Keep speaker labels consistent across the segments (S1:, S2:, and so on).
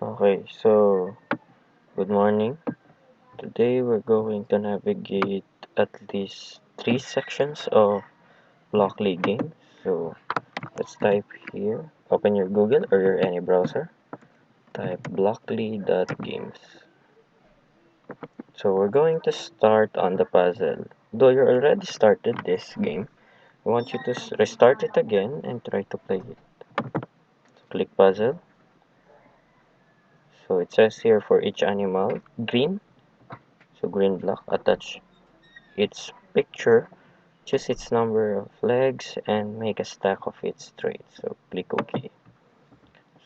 S1: Okay, so good morning. Today we're going to navigate at least three sections of Blockly games. So let's type here, open your Google or your any browser, type blockly.games. So we're going to start on the puzzle. Though you already started this game, I want you to restart it again and try to play it. So click puzzle. So it says here for each animal, green. So green block, attach its picture, choose its number of legs, and make a stack of its traits. So click OK.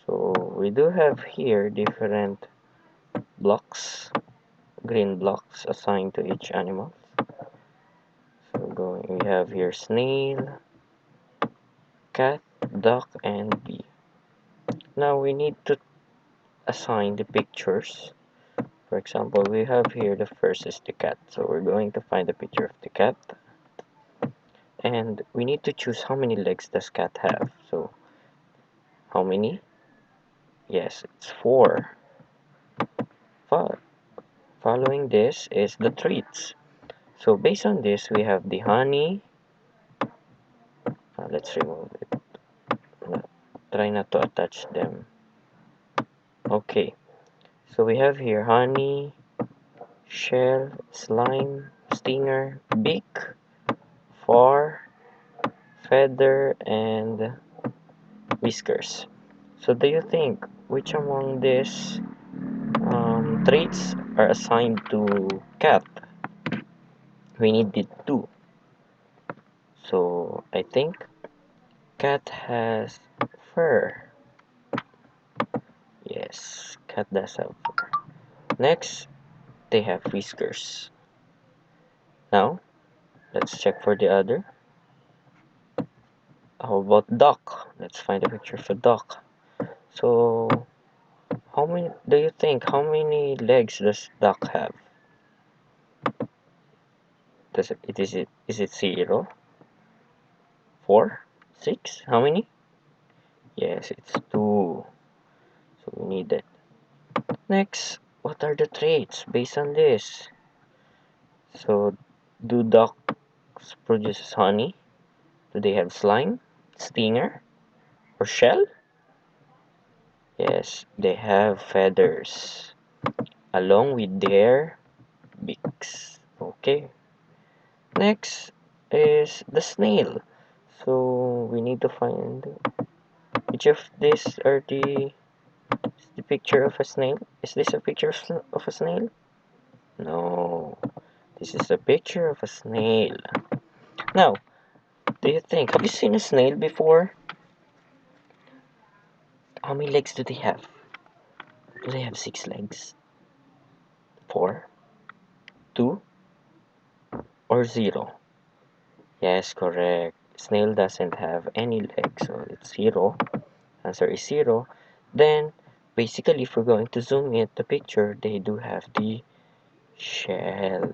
S1: So we do have here different blocks, green blocks assigned to each animal. So we have here snail, cat, duck, and bee. Now we need to assign the pictures. For example, we have here the first is the cat. So we're going to find the picture of the cat. And we need to choose how many legs does cat have. So how many? Yes, it's 4. Following this is the traits. So based on this, we have the honey. Let's remove it. Try not to attach them. Okay, so we have here honey, shell, slime, stinger, beak, fur, feather, and whiskers. So do you think which among these traits are assigned to cat? We needed 2. So I think cat has fur. Yes, cat does have fur. Next, they have whiskers. Now, let's check for the other. How about duck? Let's find a picture of a duck. So, how many do you think? How many legs does duck have? Is it 0, 4, 6? How many? Yes, it's 2. So we need that. Next, what are the traits based on this? So, do ducks produce honey? Do they have slime, stinger, or shell? Yes, they have feathers along with their beaks. Okay. Next is the snail. So we need to find which of these are the picture of a snail. Is this a picture of a snail? No. This is a picture of a snail. Now, do you think, have you seen a snail before? How many legs do they have? Do they have 6 legs? 4? 2? Or 0? Yes, correct. Snail doesn't have any legs, so it's 0. Answer is 0. Then, basically, if we're going to zoom in the picture, they do have the shell.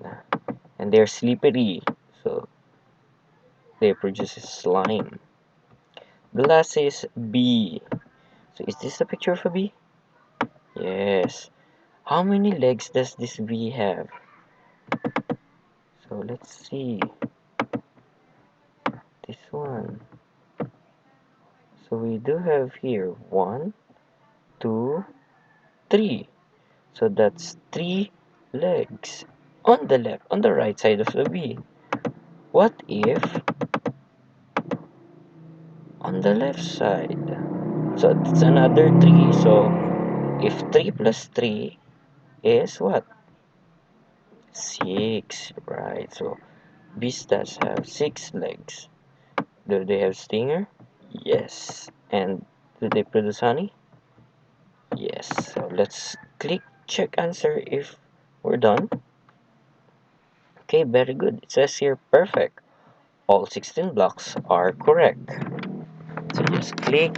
S1: And they're slippery, so they produce slime. The last is bee. So is this a picture of a bee? Yes. How many legs does this bee have? So let's see. This one. So we do have here 1, 2, 3. So that's 3 legs on the left, on the right side of the bee. What if on the left side? So it's another 3. So if 3 plus 3 is what? 6, right? So bees does have 6 legs. Do they have stinger? Yes. And do they produce honey? Yes. So let's click check answer if we're done. Okay, very good. It says here perfect. All 16 blocks are correct. So just click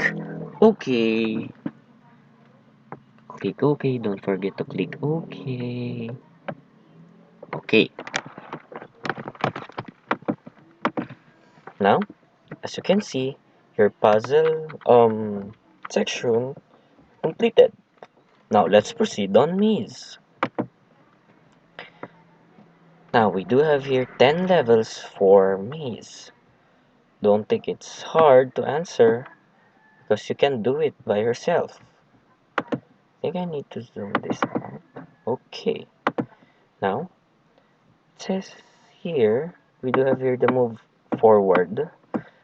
S1: OK. Click OK. Don't forget to click OK. Okay. Now, as you can see, your puzzle section completed. Now let's proceed on maze. Now we do have here 10 levels for maze. Don't think it's hard to answer because you can do it by yourself. I think I need to zoom this out. Okay. Now, it says here, we do have here the move forward.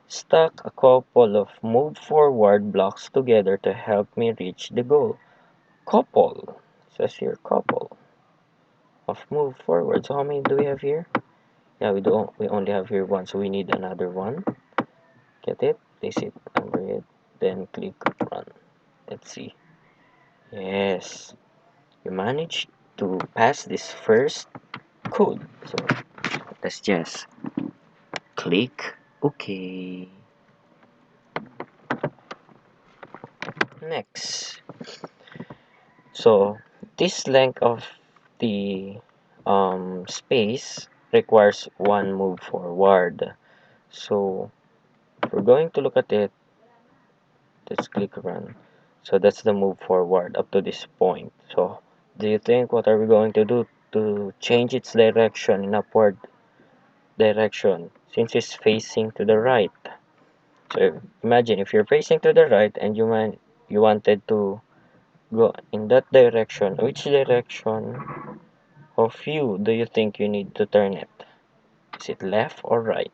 S1: Stack a couple of move forward blocks together to help me reach the goal. Couple. It says here couple of move forward. So how many do we have here? Yeah, we only have here one, so we need another one. Get it? Place it under it. Then click run. Let's see. Yes. You managed to pass this first code. So let's just click OK. Next. So this length of the space requires one move forward. So if we're going to look at it, let's click run. So that's the move forward up to this point. So do you think what are we going to do to change its direction in upward direction since it's facing to the right? So imagine if you're facing to the right and you wanted to go in that direction, which direction of you do you think you need to turn it? Is it left or right?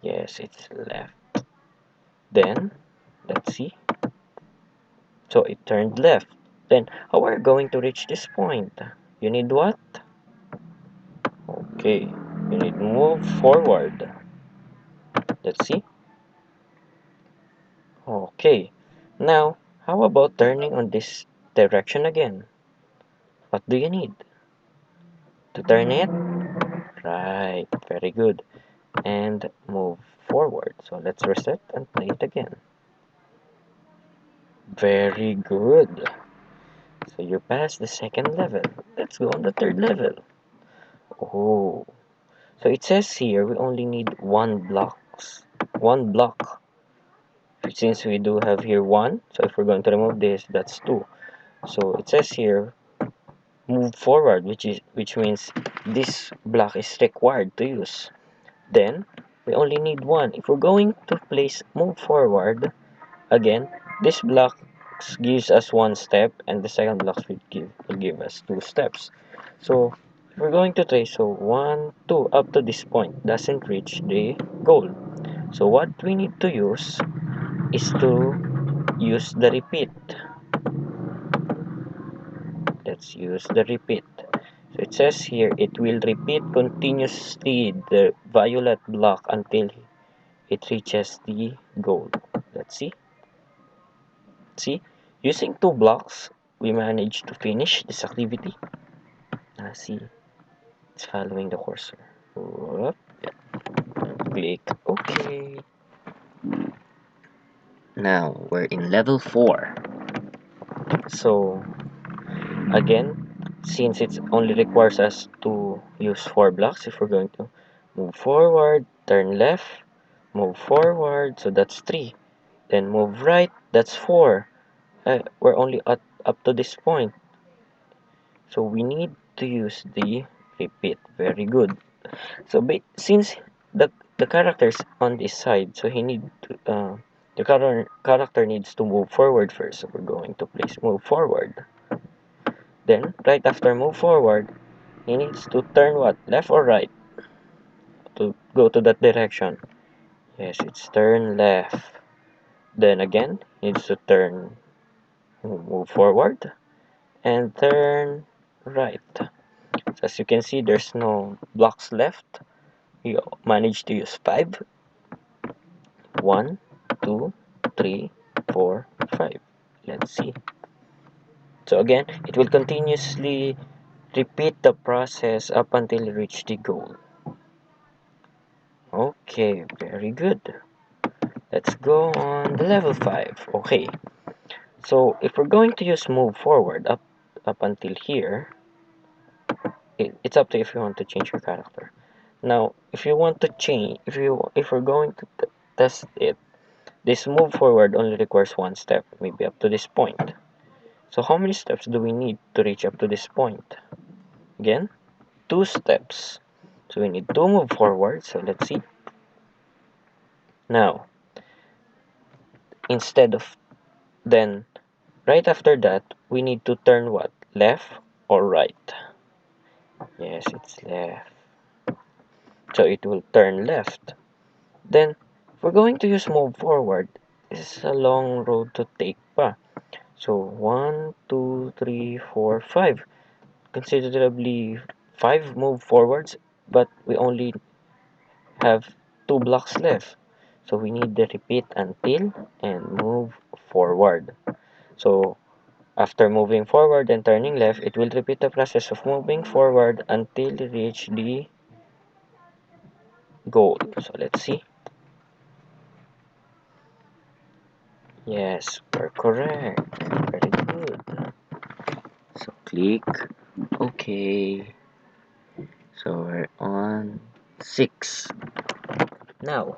S1: Yes, it's left. Then let's see. So it turned left. Then how are you going to reach this point? You need what? Okay, you need move forward. Let's see. Okay, now how about turning on this direction again? What do you need to turn it? Right, very good. And move forward. So let's reset and play it again. Very good. So you passed the second level. Let's go on the third level. Oh, so it says here we only need one block. Since we do have here one, so if we're going to remove this, that's two. So it says here move forward, which means this block is required to use. Then we only need one. If we're going to place move forward again, this block gives us one step, and the second block will give us two steps. So if we're going to trace, so 1, 2 up to this point doesn't reach the goal. So what we need to use is to use the repeat. Let's use the repeat. So it says here it will repeat continuously the violet block until it reaches the goal. Let's see. See, using two blocks, we managed to finish this activity. See, it's following the cursor. Whoop, yeah. Click OK. Now we're in level 4. So again, since it only requires us to use 4 blocks, if we're going to move forward, turn left, move forward, so that's 3. Then move right, that's 4. We're only up to this point. So we need to use the repeat. Very good. So since the character's on this side, so he need to the character needs to move forward first. So we're going to place move forward. Then right after move forward, he needs to turn what? Left or right to go to that direction. Yes, it's turn left. Then again, he needs to turn move forward and turn right. So as you can see, there's no blocks left. You managed to use 5. 1, 2, 3, 4, 5. Let's see. So again, it will continuously repeat the process up until you reach the goal. Okay, very good. Let's go on the level 5. Okay. So if we're going to use move forward up until here, it's up to you if you want to change your character. Now, if you want to change, if we're going to test it, this move forward only requires one step, maybe up to this point. So how many steps do we need to reach up to this point? Again, 2 steps. So we need to move forward. So let's see. Now, instead of then, right after that, we need to turn what? Left or right? Yes, it's left. So it will turn left. Then, if we're going to use move forward, this is a long road to take pa. So 1, 2, 3, 4, 5. Considerably 5 move forwards, but we only have 2 blocks left. So we need to repeat until and move forward. So after moving forward and turning left, it will repeat the process of moving forward until you reach the goal. So let's see. Yes, we're correct. Very good. So click OK. So we're on 6. Now,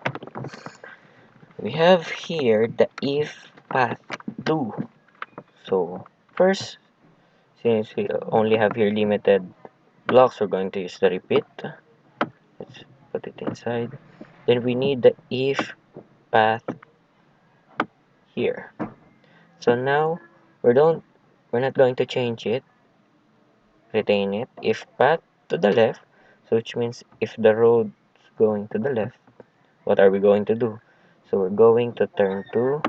S1: we have here the if path 2. So first, since we only have here limited blocks, we're going to use the repeat. Let's put it inside. Then we need the if path here. So now we're not going to change it, retain it. If path to the left, so which means if the road's going to the left, what are we going to do? So we're going to turn to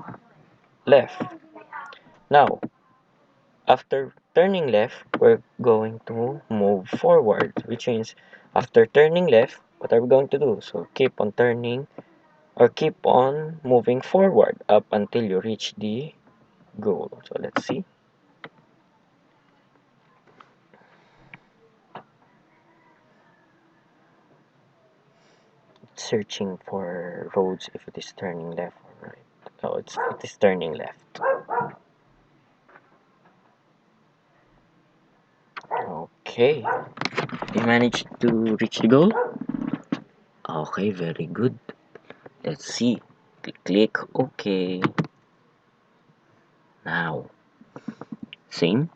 S1: left. Now, after turning left, we're going to move forward, which means after turning left, what are we going to do? So keep on turning or keep on moving forward up until you reach the goal. So let's see. Searching for roads if it is turning left or right. Oh, it is turning left. Okay, you managed to reach the goal. Okay, very good. Let's see. Click OK. Now, same.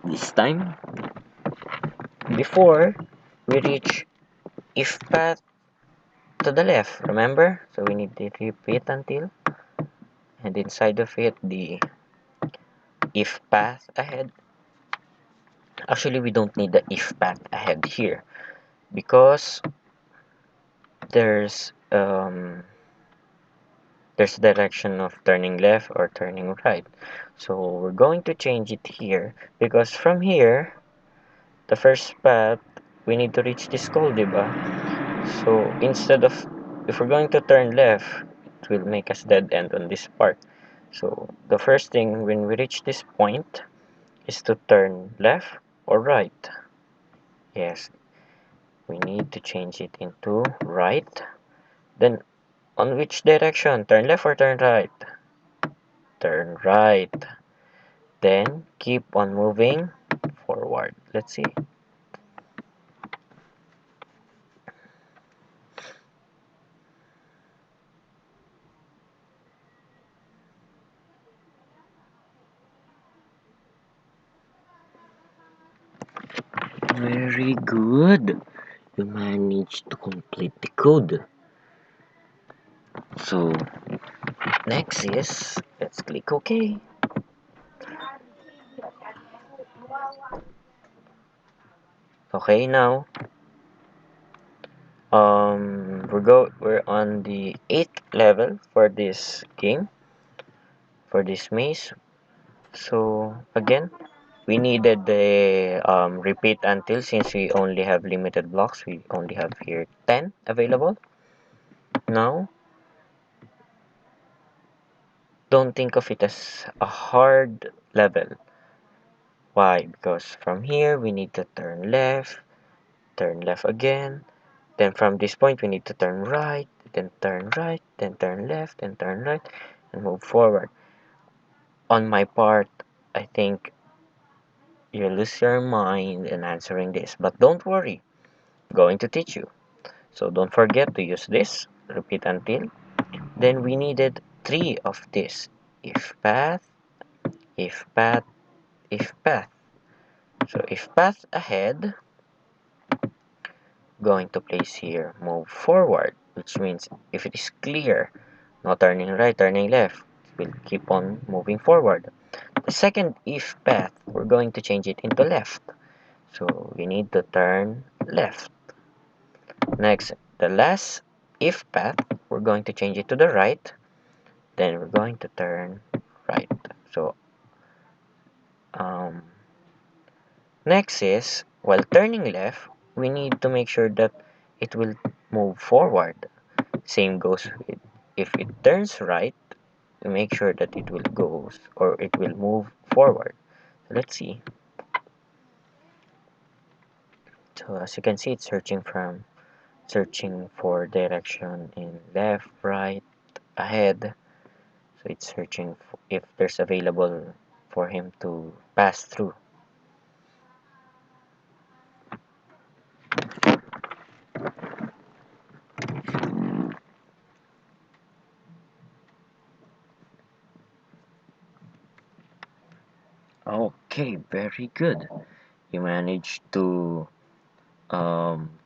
S1: This time, before we reach if path to the left, remember? So we need to repeat until, and inside of it, the if path ahead. Actually, we don't need the if path ahead here because there's direction of turning left or turning right. So we're going to change it here because from here, the first path, we need to reach this goal, diba? So instead of, if we're going to turn left, it will make us dead end on this part. So the first thing when we reach this point is to turn left or right. Yes, we need to change it into right. Then on which direction? Turn left or turn right? Turn right. Then keep on moving forward. Let's see. Very good. You managed to complete the code. So next is, let's click OK. Okay, now we're on the 8th level for this game, for this maze. So again, we needed the repeat until, since we only have limited blocks. We only have here 10 available. Now, don't think of it as a hard level. Why? Because from here, we need to turn left again. Then from this point, we need to turn right, then turn left, then turn right, and move forward. On my part, I think you lose your mind in answering this, but don't worry, I'm going to teach you. So don't forget to use this, repeat until. Then we needed 3 of this. If path, if path, if path. So if path ahead, going to place here move forward, which means if it is clear, no turning right, turning left, it will keep on moving forward. The second if path, we're going to change it into left. So we need to turn left. Next, the last if path, we're going to change it to the right. Then we're going to turn right. So um, next is, while turning left, we need to make sure that it will move forward. Same goes with if it turns right, we make sure that it will go or it will move forward. So let's see. So as you can see, it's searching for direction in left, right, ahead. So it's searching for if there's available for him to pass through. Okay, very good. You managed to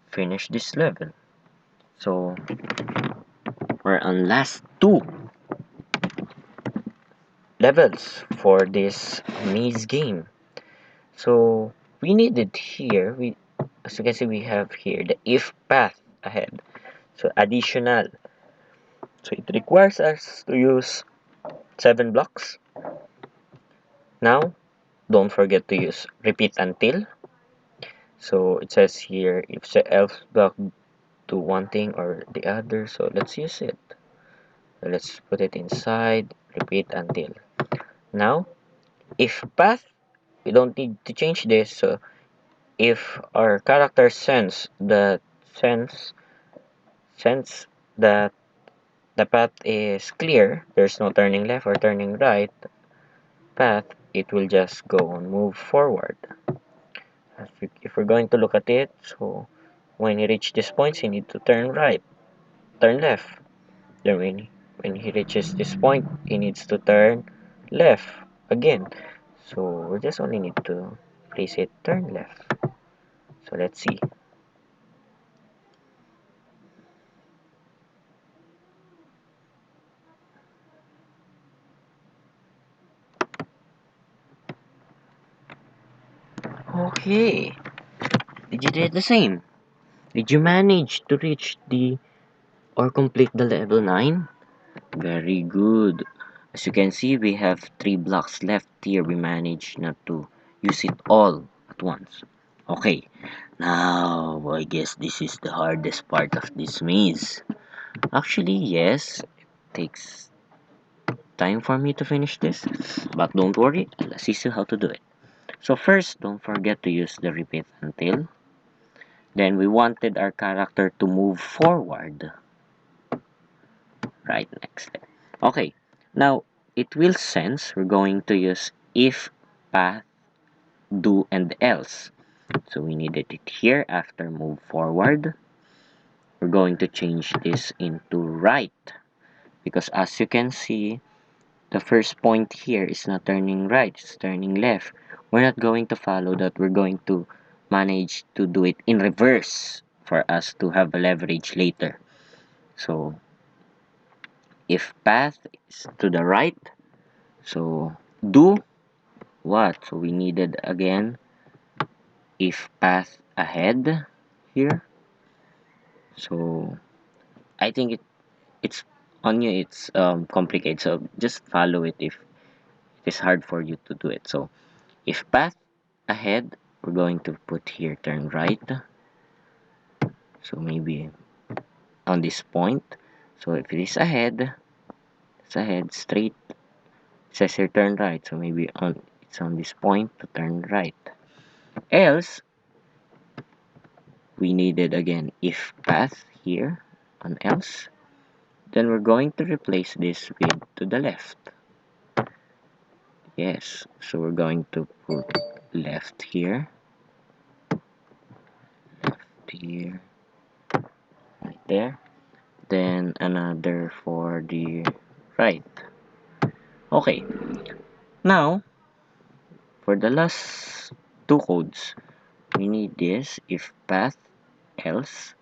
S1: finish this level. So we're on last two levels for this maze game. So we needed here, as you can see, we have here the if path ahead. So additional. So it requires us to use 7 blocks. Now, don't forget to use repeat until. So it says here if the else block do one thing or the other. So let's use it. So let's put it inside repeat until. Now, if path, we don't need to change this. So if our character sense sense that the path is clear, there's no turning left or turning right path, it will just go and move forward. If we're going to look at it, so when he reaches this point, he needs to turn right, turn left. Then when he reaches this point, he needs to turn left again. So we just only need to place it turn left. So let's see. Okay, did you do the same? Did you manage to reach the or complete the level 9? Very good. As you can see, we have 3 blocks left here. We managed not to use it all at once. Okay, now I guess this is the hardest part of this maze. Actually, yes, it takes time for me to finish this, but don't worry, I'll assist you how to do it. So first, don't forget to use the repeat until. Then we wanted our character to move forward. Right next step. Okay, now it will sense we're going to use if, path, do, and else. So we needed it here after move forward. We're going to change this into right because as you can see, the first point here is not turning right, it's turning left. We're not going to follow that. We're going to manage to do it in reverse for us to have a leverage later. So if path is to the right, so do what? So we needed again if path ahead here. So I think it's on you, it's complicated. So just follow it if it is hard for you to do it. So if path ahead, we're going to put here turn right. So maybe on this point. So if it is ahead, it's ahead straight. It says here turn right. So maybe on it's on this point to turn right. Else we needed again if path here on else. Then we're going to replace this with to the left. Yes, so we're going to put left here, left here, right there. Then another for the right. Okay, now for the last two codes, we need this if path else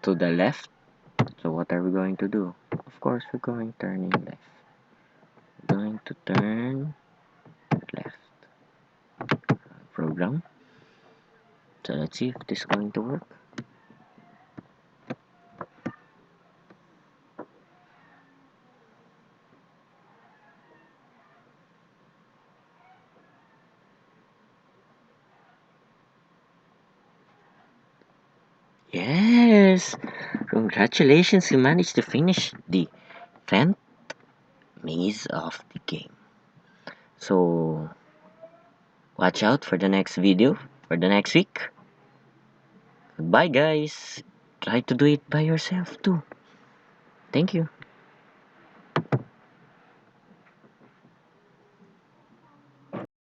S1: to the left. So what are we going to do? Of course, we're going turning left. We're going to turn left. Program. So let's see if this is going to work. Yes! Congratulations, you managed to finish the 10th maze of the game. So, watch out for the next video for the next week. Goodbye, guys. Try to do it by yourself too. Thank you.